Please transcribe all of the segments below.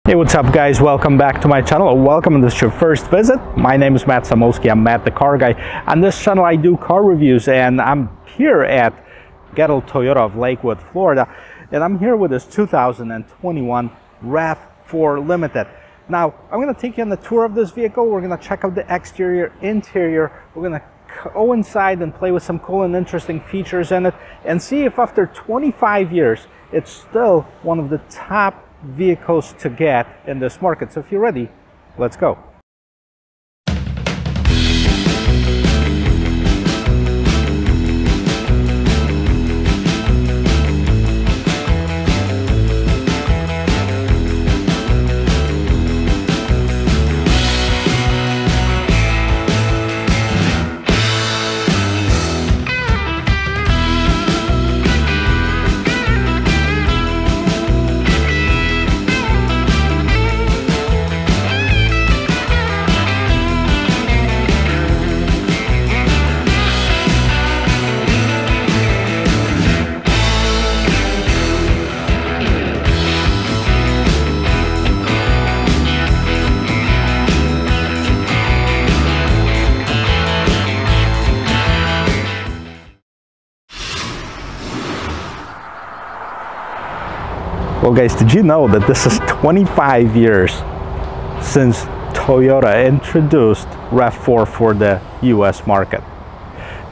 Hey, what's up guys, welcome back to my channel, or welcome if this is your first visit. My name is Matt Samolski. I'm Matt the Car Guy. On this channel I do car reviews, and I'm here at Gettle Toyota of Lakewood, Florida, and I'm here with this 2021 Rav4 Limited. Now I'm going to take you on the tour of this vehicle. We're going to check out the exterior, interior. We're going to go inside and play with some cool and interesting features in it and see if after 25 years it's still one of the top vehicles to get in this market. So if you're ready, let's go. Well guys, did you know that this is 25 years since Toyota introduced Rav4 for the US market?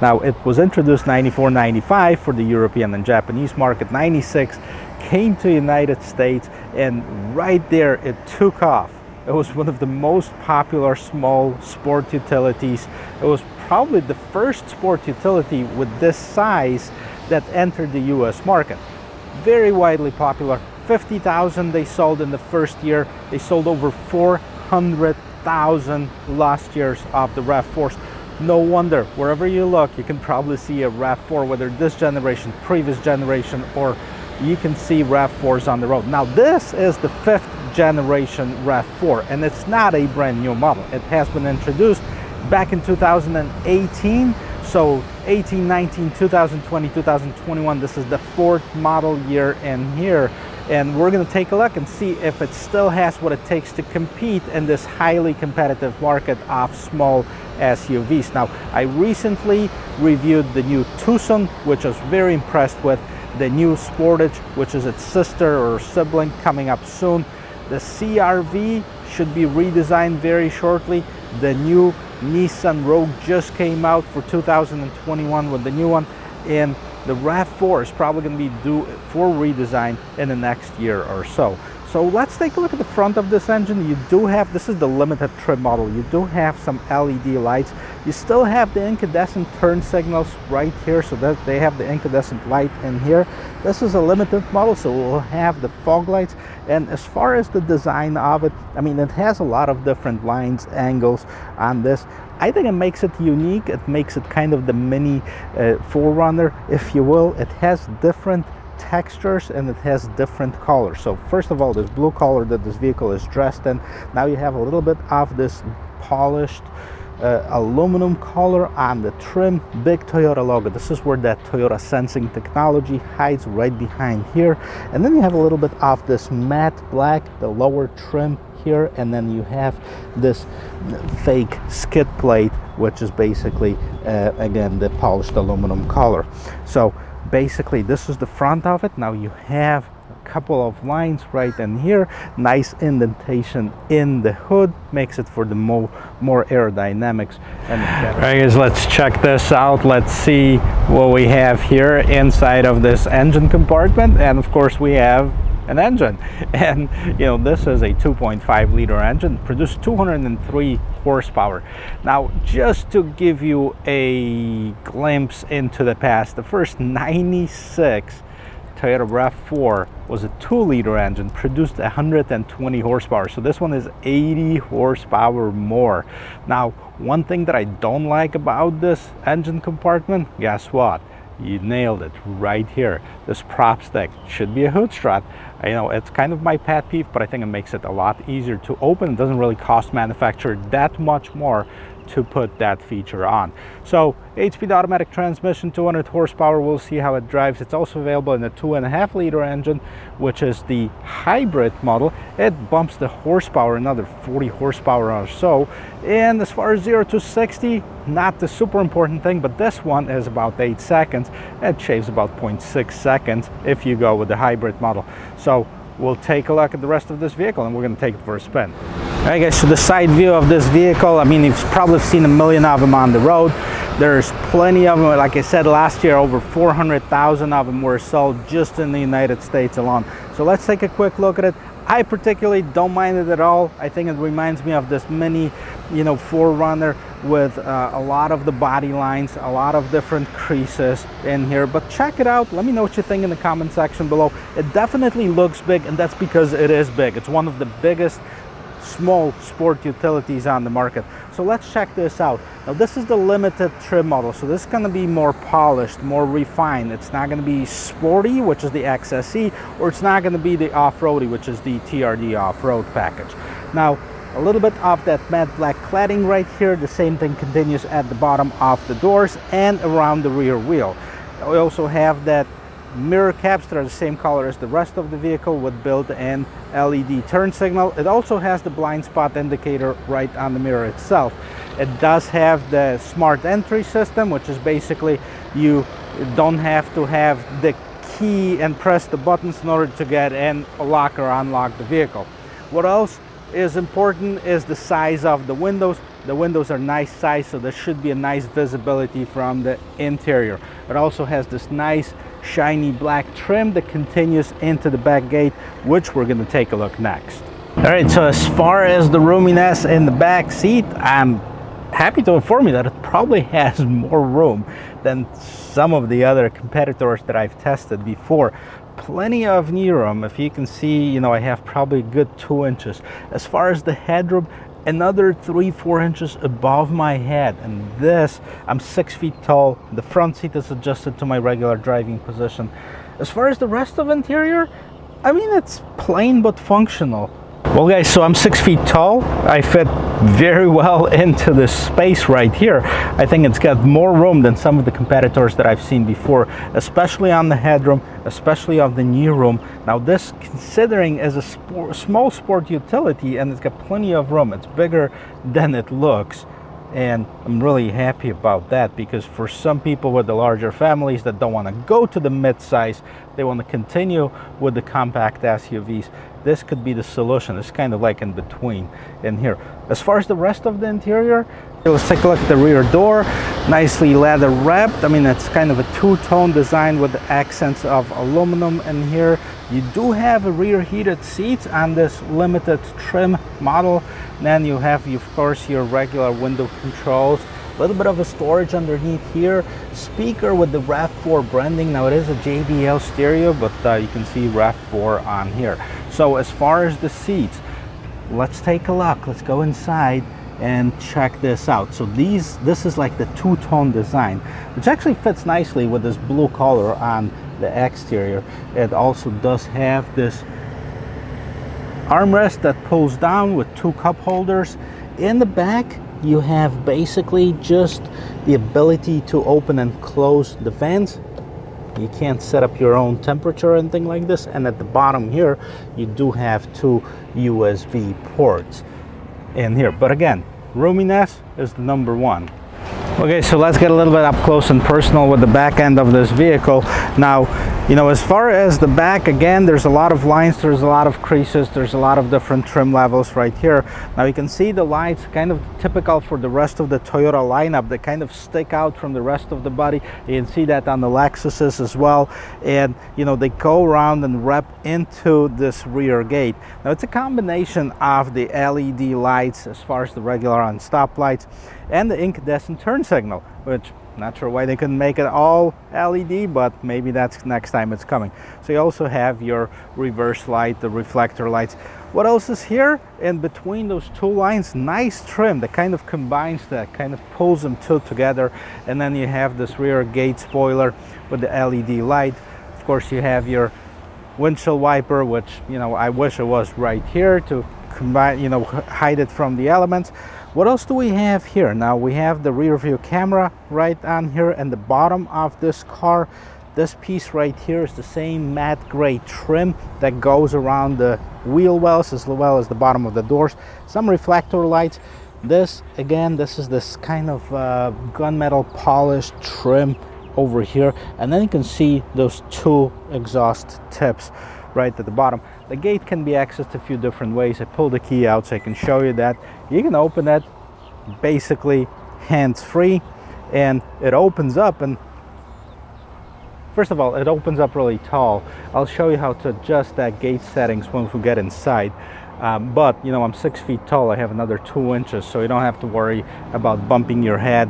Now it was introduced 94-95 for the European and Japanese market. 96 came to the United States, and right there it took off. It was one of the most popular small sport utilities. It was probably the first sport utility with this size that entered the US market. Very widely popular. 50,000 they sold in the first year. They sold over 400,000 last years of the Rav4s. No wonder, wherever you look, you can probably see a Rav4, whether this generation, previous generation, or you can see Rav4s on the road. Now this is the 5th generation Rav4, and it's not a brand new model. It has been introduced back in 2018. So 18, 19, 2020, 2021, this is the 4th model year in here. And we're going to take a look and see if it still has what it takes to compete in this highly competitive market of small SUVs. Now, I recently reviewed the new Tucson, which I was very impressed with. The new Sportage, which is its sister or sibling, coming up soon. The CR-V should be redesigned very shortly. The new Nissan Rogue just came out for 2021 with the new one, and the Rav4 is probably going to be due for redesign in the next year or so. So let's take a look at the front of this engine. You do have, this is the limited trim model, you do have some LED lights. You still have the incandescent turn signals right here, so that they have the incandescent light in here. This is a limited model, so we'll have the fog lights. And as far as the design of it, I mean, it has a lot of different lines, angles on this. I think it makes it unique. It makes it kind of the mini 4Runner, if you will. It has different textures and it has different colors. So first of all, this blue color that this vehicle is dressed in. Now you have a little bit of this polished aluminum color on the trim. Big Toyota logo. This is where that Toyota sensing technology hides, right behind here. And then you have a little bit of this matte black, the lower trim here, and then you have this fake skid plate, which is basically again the polished aluminum color. So basically this is the front of it. Now you have a couple of lines right in here, nice indentation in the hood, makes it for the more aerodynamics. And all right guys, let's check this out. Let's see what we have here inside of this engine compartment. And of course we have an engine, and you know, this is a 2.5 liter engine, produced 203 horsepower. Now just to give you a glimpse into the past, the first 96 Toyota Rav4 was a 2-liter engine, produced 120 horsepower. So this one is 80 horsepower more. Now one thing that I don't like about this engine compartment, guess what? You nailed it right here. This prop stick should be a hood strut. You know, it's kind of my pet peeve, but I think it makes it a lot easier to open. It doesn't really cost manufacturer that much more to put that feature on. So 8-speed automatic transmission, 200 horsepower. We'll see how it drives. It's also available in a 2.5 liter engine, which is the hybrid model. It bumps the horsepower another 40 horsepower or so. And as far as 0 to 60, not the super important thing, but this one is about 8 seconds. It shaves about 0.6 seconds if you go with the hybrid model. So we'll take a look at the rest of this vehicle and we're going to take it for a spin. Alright guys, so the side view of this vehicle, I mean, you've probably seen a million of them on the road. There's plenty of them. Like I said, last year over 400,000 of them were sold just in the United States alone. So let's take a quick look at it. I particularly don't mind it at all. I think it reminds me of this mini, 4Runner with a lot of the body lines, a lot of different creases in here. But check it out. Let me know what you think in the comment section below. It definitely looks big, and that's because it is big. It's one of the biggest small sport utilities on the market. So let's check this out. Now this is the limited trim model, so this is going to be more polished, more refined. It's not going to be sporty, which is the XSE, or it's not going to be the off-roady, which is the TRD off-road package. Now a little bit of that matte black cladding right here. The same thing continues at the bottom of the doors and around the rear wheel. We also have that mirror caps that are the same color as the rest of the vehicle with built-in LED turn signal. It also has the blind spot indicator right on the mirror itself. It does have the smart entry system, which is basically you don't have to have the key and press the buttons in order to get in, lock or unlock the vehicle. What else is important is the size of the windows. The windows are nice size, so there should be a nice visibility from the interior. It also has this nice shiny black trim that continues into the back gate, which we're going to take a look next. All right, so as far as the roominess in the back seat, I'm happy to inform you that it probably has more room than some of the other competitors that I've tested before. Plenty of knee room. If you can see, I have probably a good 2 inches. As far as the headroom, another 3-4 inches above my head. And this, I'm 6 feet tall. The front seat is adjusted to my regular driving position. As far as the rest of interior, I mean, it's plain but functional. Well guys, so I'm 6 feet tall. I fit very well into this space right here. I think it's got more room than some of the competitors that I've seen before, especially on the headroom, especially on the knee room. Now this, considering as a small sport utility, and it's got plenty of room, it's bigger than it looks. And I'm really happy about that, because for some people with the larger families that don't want to go to the mid-size, they want to continue with the compact SUVs, this could be the solution. It's kind of like in between in here. As far as the rest of the interior, let's take a look at the rear door. Nicely leather wrapped. I mean, it's kind of a two-tone design with the accents of aluminum in here. You do have a rear heated seats on this limited trim model. Then you have, of course, your regular window controls. A little bit of a storage underneath here. Speaker with the Rav4 branding. Now it is a JBL stereo, but you can see Rav4 on here. So as far as the seats, let's take a look. Let's go inside and check this out. So this is like the two-tone design, which actually fits nicely with this blue color on the exterior. It also does have this armrest that pulls down with 2 cup holders. In the back, you have basically just the ability to open and close the vents. You can't set up your own temperature or anything like this. And at the bottom here, you do have 2 USB ports in here. But again, roominess is the number one. Okay, so let's get a little bit up close and personal with the back end of this vehicle. Now, as far as the back, again, there's a lot of lines, there's a lot of creases, there's a lot of different trim levels right here. Now you can see the lights, kind of typical for the rest of the Toyota lineup. They kind of stick out from the rest of the body. You can see that on the Lexuses as well. And, they go around and wrap into this rear gate. Now it's a combination of the LED lights as far as the regular on stop lights and the incandescent turn signal, which not sure why they couldn't make it all LED, but maybe that's next time it's coming. So you also have your reverse light, the reflector lights. What else is here? In between those 2 lines, nice trim that kind of combines that, kind of pulls them 2 together. And then you have this rear gate spoiler with the LED light. Of course, you have your windshield wiper, which, I wish it was right here to combine, you know, hide it from the elements. What else do we have here? Now we have the rear view camera right on here, and the bottom of this car, this piece right here is the same matte gray trim that goes around the wheel wells as well as the bottom of the doors. Some reflector lights. This again, this is this kind of gunmetal polished trim over here, and then you can see those two exhaust tips right at the bottom. The gate can be accessed a few different ways. I pulled the key out so I can show you that. You can open it basically hands-free, and it opens up, and first of all, it opens up really tall. I'll show you how to adjust that gate settings once we get inside. But you know, I'm 6 feet tall. I have another 2 inches, so you don't have to worry about bumping your head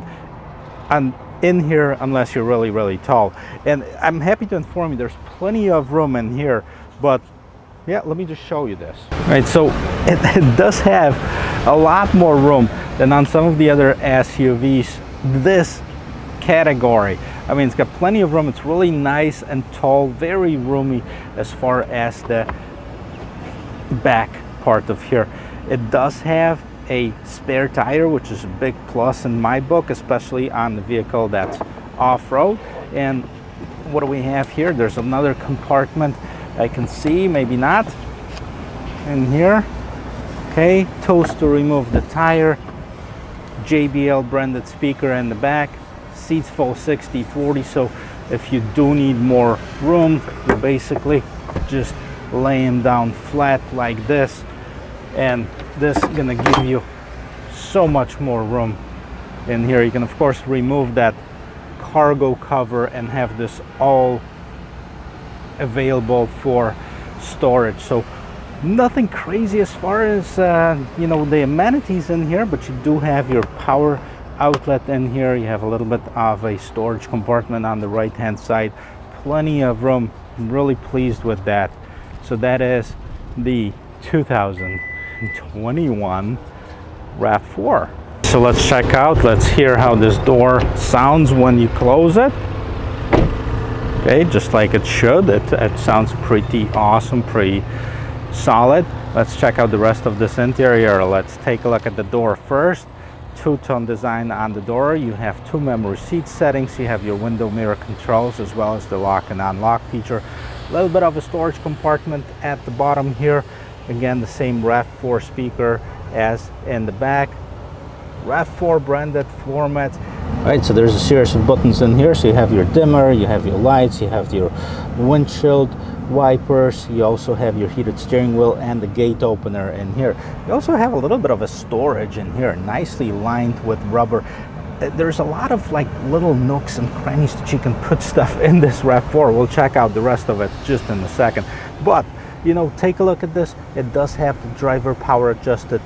and in here unless you're really, really tall. And I'm happy to inform you there's plenty of room in here. But yeah, let me just show you this. Right, so it does have a lot more room than on some of the other SUVs this category. I mean, it's got plenty of room. It's really nice and tall, very roomy as far as the back part of here. It does have a spare tire, which is a big plus in my book, especially on the vehicle that's off-road. And what do we have here? There's another compartment I can see, maybe not, in here. Okay, tools to remove the tire, JBL branded speaker in the back, seats full 60/40, so if you do need more room, you basically just lay them down flat like this, and this is gonna give you so much more room in here. You can of course remove that cargo cover and have this all available for storage. So nothing crazy as far as you know, the amenities in here, but you do have your power outlet in here. You have a little bit of a storage compartment on the right hand side, plenty of room. I'm really pleased with that. So that is the 2021 Rav4. So let's check out, let's hear how this door sounds when you close it. Okay, just like it should. It sounds pretty awesome, pretty solid. Let's check out the rest of this interior. Let's take a look at the door first. Two-tone design on the door. You have 2 memory seat settings. You have your window mirror controls as well as the lock and unlock feature. A little bit of a storage compartment at the bottom here. Again, the same Rav4 speaker as in the back. Rav4 branded floor mats. Right, so there's a series of buttons in here. So you have your dimmer, you have your lights, you have your windshield wipers, you also have your heated steering wheel and the gate opener in here. You also have a little bit of a storage in here, nicely lined with rubber. There's a lot of like little nooks and crannies that you can put stuff in this Rav4. We'll check out the rest of it just in a second. But you know, take a look at this. It does have the driver power adjusted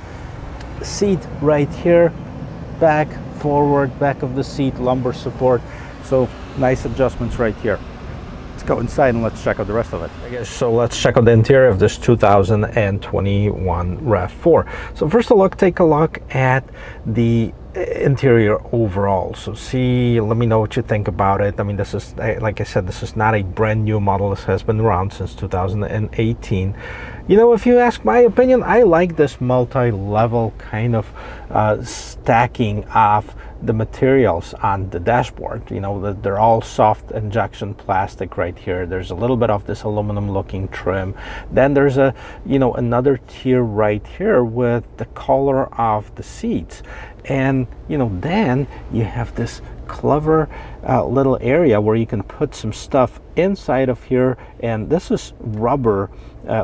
seat right here, back, forward, back of the seat, lumbar support. So nice adjustments right here. Let's go inside and let's check out the rest of it. So let's check out the interior of this 2021 Rav4. So first take a look at the interior overall. So see, let me know what you think about it. I mean, this is, like I said, this is not a brand new model. This has been around since 2018. You know, if you ask my opinion, I like this multi-level kind of stacking of the materials on the dashboard. You know, they're all soft injection plastic right here. There's a little bit of this aluminum looking trim. Then there's a, you know, another tier right here with the color of the seats. And you know, then you have this clever little area where you can put some stuff inside of here, and this is rubber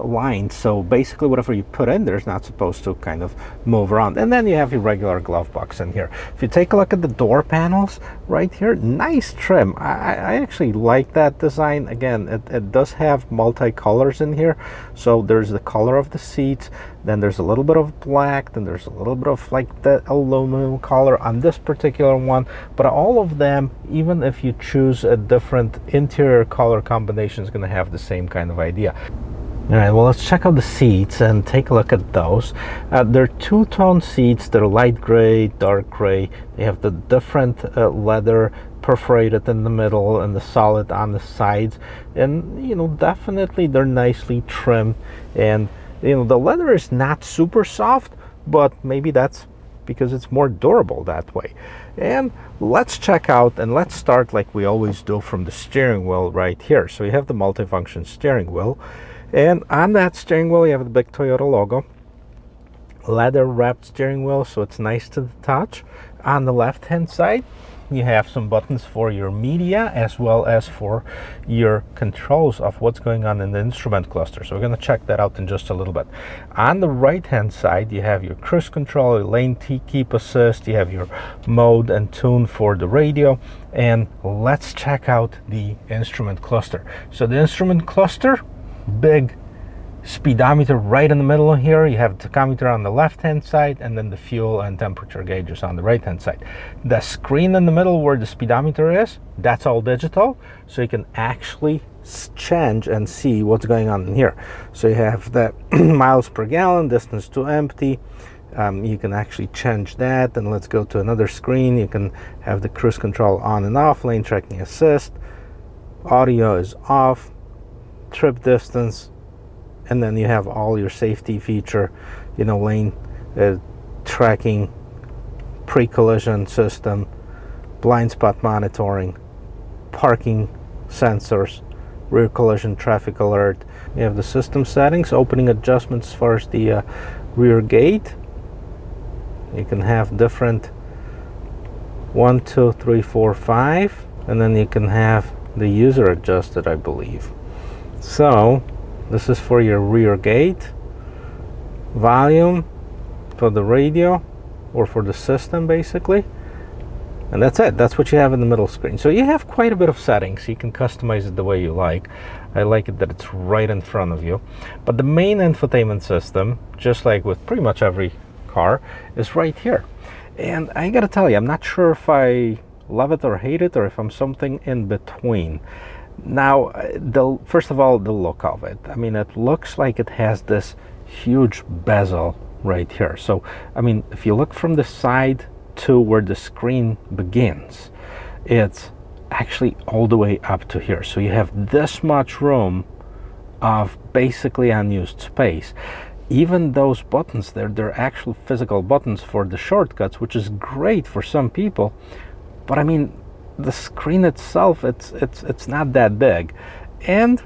lined, so basically whatever you put in there is not supposed to kind of move around. And then you have your regular glove box in here. If you take a look at the door panels right here, nice trim. I actually like that design. Again, it does have multi-colors in here. So there's the color of the seats, then there's a little bit of black, then there's a little bit of like the aluminum color on this particular one. But all of them, even if you choose a different interior color combination, is going to have the same kind of idea. All right, well, let's check out the seats and take a look at those. They're two-tone seats. They're light gray, dark gray. They have the different leather perforated in the middle and the solid on the sides. And, you know, definitely they're nicely trimmed. And You know, the leather is not super soft, but maybe that's because it's more durable that way. And let's check out, and let's start like we always do from the steering wheel right here. So you have the multifunction steering wheel, and on that steering wheel you have the big Toyota logo, leather wrapped steering wheel, so it's nice to the touch. On the left hand side you have some buttons for your media as well as for your controls of what's going on in the instrument cluster. So we're going to check that out in just a little bit. On the right hand side you have your cruise control, your lane keep assist, you have your mode and tune for the radio. And let's check out the instrument cluster. So the instrument cluster, big speedometer right in the middle here. You have the tachometer on the left hand side, and then the fuel and temperature gauges on the right hand side. The screen in the middle where the speedometer is, that's all digital, so you can actually change and see what's going on in here. So you have the miles per gallon, distance to empty. You can actually change that. And let's go to another screen. You can have the cruise control on and off, lane tracking assist, audio is off, trip distance, and then you have all your safety feature, you know, lane tracking, pre-collision system, blind spot monitoring, parking sensors, rear collision traffic alert. You have the system settings, opening adjustments as far as the rear gate. You can have different 1, 2, 3, 4, 5, and then you can have the user adjusted, I believe. So this is for your rear gate, volume for the radio or for the system basically, and that's it. That's what you have in the middle screen. So you have quite a bit of settings. You can customize it the way you like. I like it that it's right in front of you. But the main infotainment system, just like with pretty much every car, is right here. And I gotta tell you, I'm not sure if I love it or hate it, or if I'm something in between. Now, first of all, the look of it. I mean, it looks like it has this huge bezel right here. So, I mean, if you look from the side to where the screen begins, it's actually all the way up to here. So you have this much room of basically unused space. Even those buttons there, they're actual physical buttons for the shortcuts, which is great for some people. But I mean, the screen itself, it's not that big. And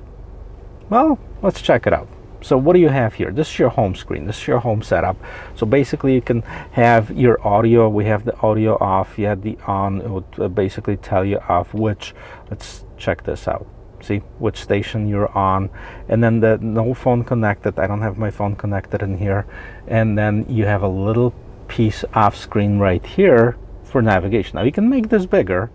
well, let's check it out. So what do you have here? This is your home screen. This is your home setup. So basically you can have your audio. We have the audio off. You had the on. It would basically tell you off which, let's check this out. See which station you're on. And then the no phone connected. I don't have my phone connected in here. And then you have a little piece off screen right here for navigation. Now you can make this bigger,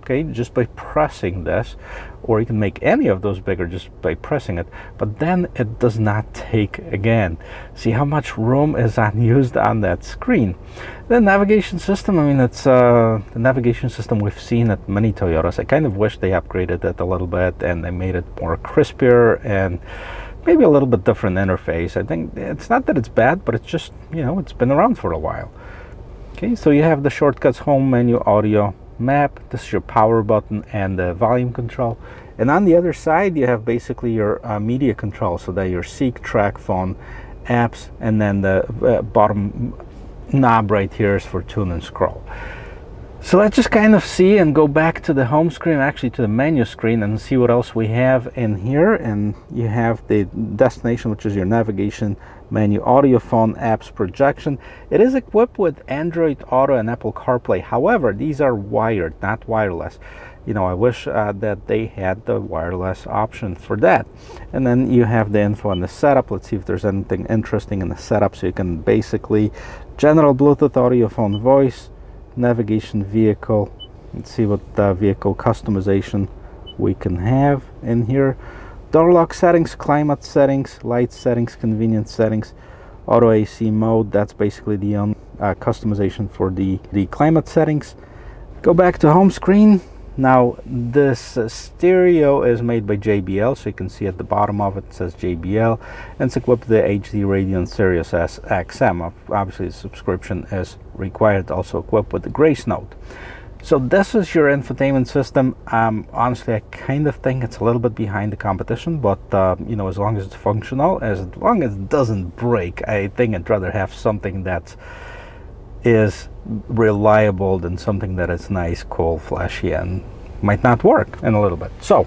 okay, just by pressing this, or you can make any of those bigger just by pressing it, but then it does not take again. See how much room is unused on that screen. The navigation system, I mean, it's the navigation system we've seen at many Toyotas. I kind of wish they upgraded it a little bit and they made it more crispier and maybe a little bit different interface. I think it's not that it's bad, but it's just, you know, it's been around for a while. Okay, so you have the shortcuts, home menu, audio, map. This is your power button and the volume control. And on the other side you have basically your media control, so that your seek, track, phone, apps, and then the bottom knob right here is for tune and scroll. So let's just kind of see and go back to the home screen, actually to the menu screen, and see what else we have in here. And you have the destination, which is your navigation menu, audio, phone, apps, projection. It is equipped with Android Auto and Apple CarPlay. However, these are wired, not wireless. You know, I wish that they had the wireless option for that. And then you have the info on the setup. Let's see if there's anything interesting in the setup. So you can basically general Bluetooth, audio, phone, voice, navigation, vehicle. Let's see what vehicle customization we can have in here. Door lock settings, climate settings, light settings, convenience settings, auto AC mode. That's basically the customization for the climate settings. Go back to home screen. Now this stereo is made by JBL, so you can see at the bottom of it, it says JBL, and it's equipped with the HD radio and Sirius XM. Obviously the subscription is required, also equipped with the Grace Note. So this is your infotainment system. Honestly, I kind of think it's a little bit behind the competition, but you know, as long as it's functional, as long as it doesn't break, I think I'd rather have something that is reliable than something that is nice, cool, flashy, and might not work in a little bit. So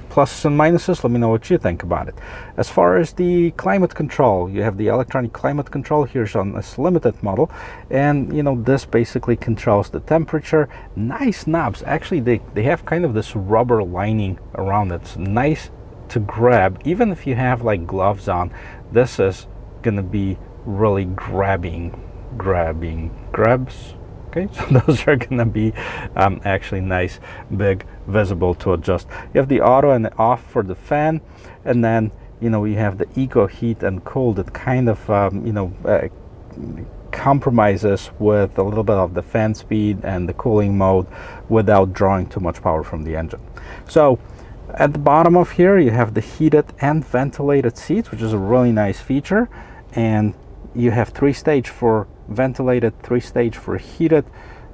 pluses and minuses, let me know what you think about it. As far as the climate control, you have the electronic climate control. Here's on this limited model, and you know, this basically controls the temperature. Nice knobs. Actually, they have kind of this rubber lining around it. It's nice to grab. Even if you have like gloves on, this is gonna be really grabs. Okay, so those are gonna be actually nice, big, visible to adjust. You have the auto and the off for the fan, and then you know, you have the eco heat and cool that kind of you know, compromises with a little bit of the fan speed and the cooling mode without drawing too much power from the engine. So at the bottom of here, you have the heated and ventilated seats, which is a really nice feature, and you have 3-stage for ventilated, 3-stage for heated.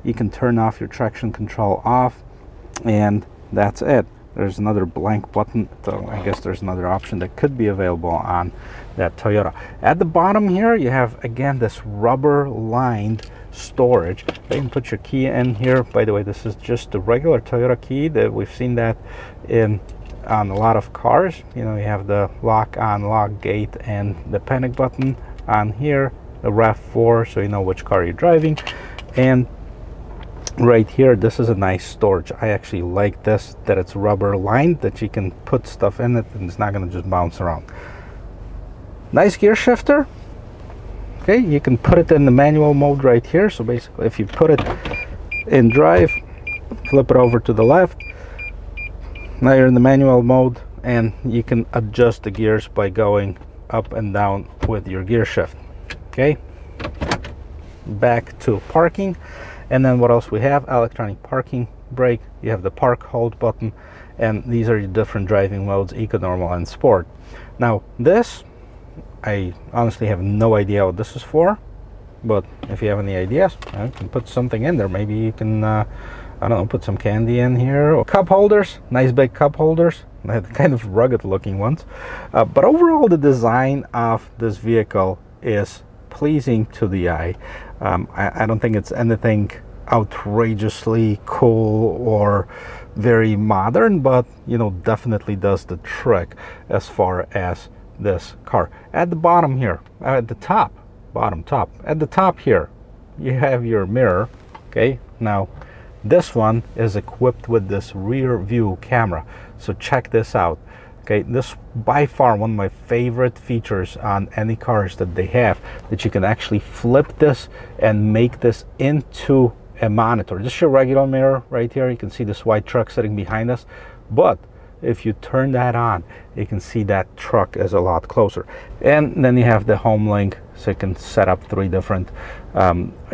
You can turn off your traction control off, and that's it. There's another blank button, so I guess there's another option that could be available on that Toyota. At the bottom here, you have again this rubber lined storage. You can put your key in here. By the way, this is just the regular Toyota key. That we've seen that on a lot of cars. You know, you have the lock on, lock gate, and the panic button on here, the Rav4, so you know which car you're driving. And right here, this is a nice storage. I actually like this, that it's rubber lined, that you can put stuff in it and it's not going to just bounce around. Nice gear shifter. Okay, you can put it in the manual mode right here. So basically, if you put it in drive, flip it over to the left, now you're in the manual mode, and you can adjust the gears by going up and down with your gear shift. Okay, back to parking. And then what else we have? Electronic parking brake. You have the park hold button, and these are your different driving modes: eco, normal, and sport. Now this, I honestly have no idea what this is for, but if you have any ideas, I can put something in there. Maybe you can I don't know, put some candy in here, or cup holders. Nice big cup holders, kind of rugged looking ones. But overall, the design of this vehicle is pleasing to the eye. I don't think it's anything outrageously cool or very modern, but you know, definitely does the trick as far as this car. At the bottom here, at the top, at the top here, you have your mirror. Okay, now this one is equipped with this rear view camera, so check this out. Okay, this by far one of my favorite features on any cars that they have, that you can actually flip this and make this into a monitor. This is your regular mirror right here. You can see this white truck sitting behind us, but if you turn that on, you can see that truck is a lot closer. And then you have the home link, so you can set up 3 different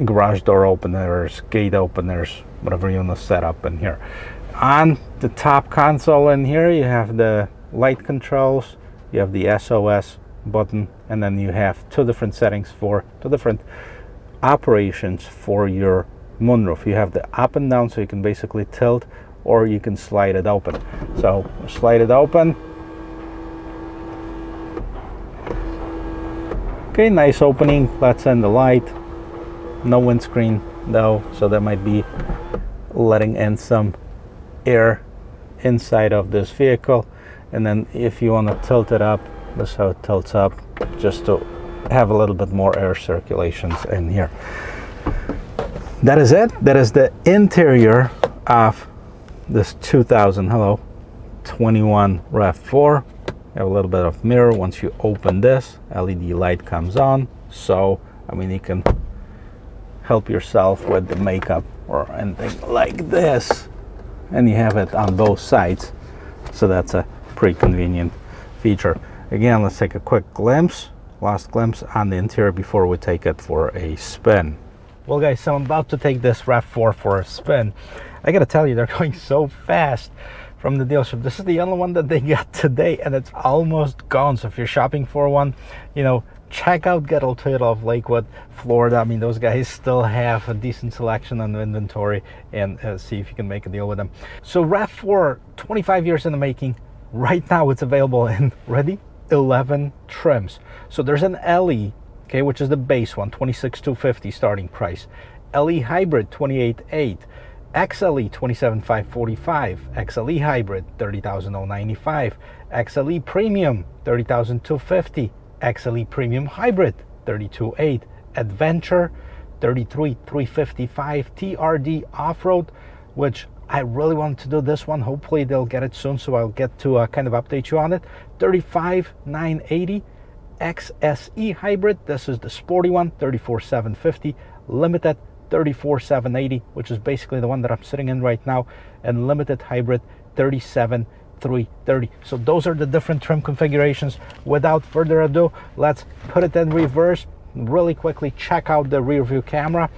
garage door openers, gate openers, whatever you want to set up in here. On the top console in here, you have the light controls, you have the SOS button, and then you have 2 different settings for 2 different operations for your moonroof. You have the up and down, so you can basically tilt, or you can slide it open. So slide it open. Okay, nice opening. Let's in the light. No windscreen though, so that might be letting in some air inside of this vehicle. And then if you want to tilt it up, this is how it tilts up, just to have a little bit more air circulations in here. That is it. That is the interior of this 2021 Rav4. You have a little bit of mirror. Once you open this, LED light comes on. So, I mean, you can help yourself with the makeup or anything like this. And you have it on both sides. So that's a pretty convenient feature. Again, let's take a quick glimpse, last glimpse on the interior before we take it for a spin. Well guys, so I'm about to take this Rav4 for a spin. I gotta tell you, they're going so fast from the dealership. This is the only one that they got today, and it's almost gone. So if you're shopping for one, you know, check out Good Old Toyota of Lakewood, Florida. I mean, those guys still have a decent selection on the inventory, and see if you can make a deal with them. So RAV4, 25 years in the making. Right now it's available in, ready, 11 trims. So there's an LE, okay, which is the base one, $26,250 starting price. LE Hybrid, $28,800. XLE, $27,545. XLE Hybrid, $30,095. XLE Premium, $30,250. XLE Premium Hybrid, $32,800. Adventure, $33,355. TRD Off-Road, which I really want to do this one. Hopefully they'll get it soon, so I'll get to kind of update you on it. $35,980. XSE Hybrid, this is the sporty one, $34,750. Limited, $34,780, which is basically the one that I'm sitting in right now. And Limited Hybrid, $37,330. So those are the different trim configurations. Without further ado, let's put it in reverse. Really quickly check out the rear view camera.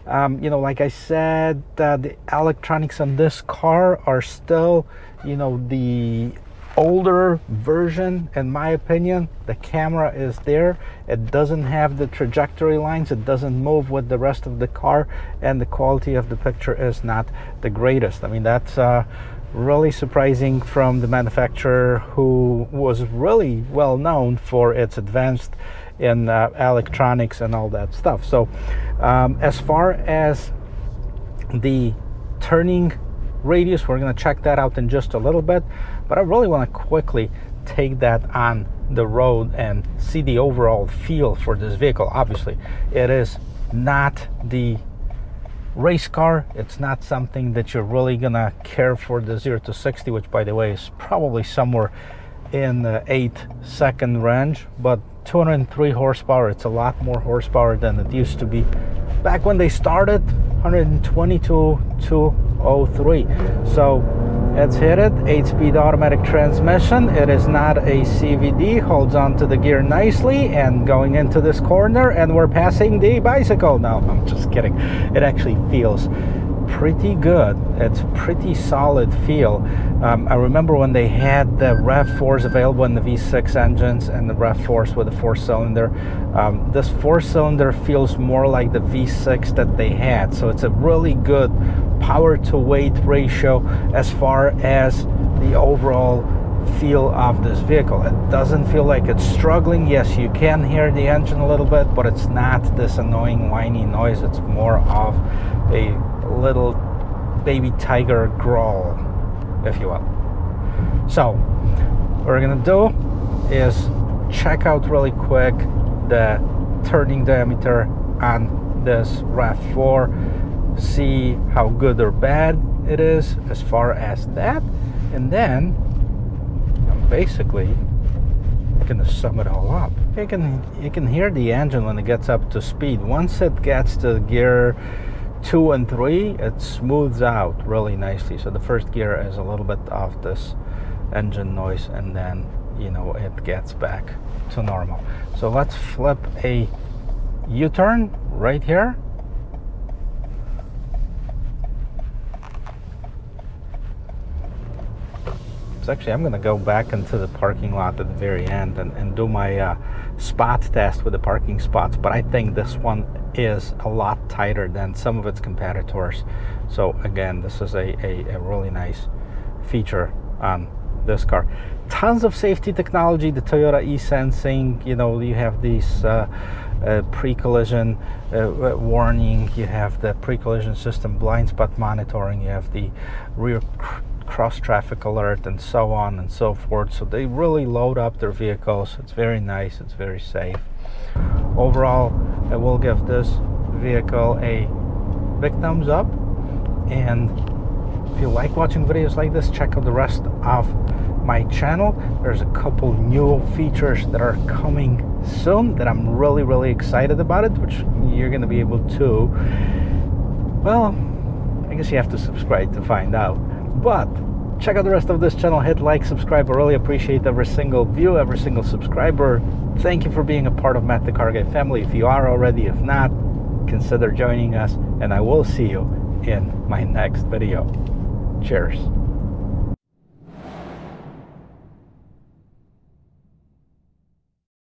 You know, like I said, the electronics on this car are still, you know, the older version. In my opinion, the camera is there. It doesn't have the trajectory lines. It doesn't move with the rest of the car, and the quality of the picture is not the greatest. I mean, that's really surprising from the manufacturer, who was really well known for its advanced in electronics and all that stuff. So as far as the turning radius, we're going to check that out in just a little bit, but I really want to quickly take that on the road and see the overall feel for this vehicle. Obviously, it is not the race car. It's not something that you're really gonna care for the 0 to 60, which, by the way, is probably somewhere in the 8-second range, but 203 horsepower. It's a lot more horsepower than it used to be back when they started. 120 to 203. So let's hit it. 8-speed automatic transmission. It is not a CVD. Holds on to the gear nicely, and going into this corner, and we're passing the bicycle. No, I'm just kidding. It actually feels pretty good. It's pretty solid feel. I remember when they had the RAV4s available in the V6 engines and the RAV4s with a 4-cylinder. This 4-cylinder feels more like the V6 that they had. So it's a really good power to weight ratio as far as the overall feel of this vehicle. It doesn't feel like it's struggling. Yes, you can hear the engine a little bit, but it's not this annoying whiny noise. It's more of a little baby tiger growl, if you will. So what we're gonna do is check out really quick the turning diameter on this RAV4, see how good or bad it is as far as that, and then I'm basically gonna sum it all up. You can hear the engine when it gets up to speed. Once it gets to gear 2 and 3, it smooths out really nicely. So the first gear is a little bit of this engine noise, and then, you know, it gets back to normal. So let's flip a U-turn right here. So actually, I'm gonna go back into the parking lot at the very end and do my spot test with the parking spots, but I think this one is a lot tighter than some of its competitors. So again, this is a really nice feature on this car. Tons of safety technology, the Toyota e-sensing, you know, you have these pre-collision warning, you have the pre-collision system blind spot monitoring, you have the rear cross traffic alert, and so on and so forth. So they really load up their vehicles. It's very nice, it's very safe. Overall, I will give this vehicle a big thumbs up, and if you like watching videos like this, check out the rest of my channel. There's a couple new features that are coming soon that I'm really excited about it, which you're going to be able to, well, I guess you have to subscribe to find out. But check out the rest of this channel, hit like, subscribe. I really appreciate every single view, every single subscriber. Thank you for being a part of Matt the Car Guy family. If you are already, if not, consider joining us, and I will see you in my next video. Cheers.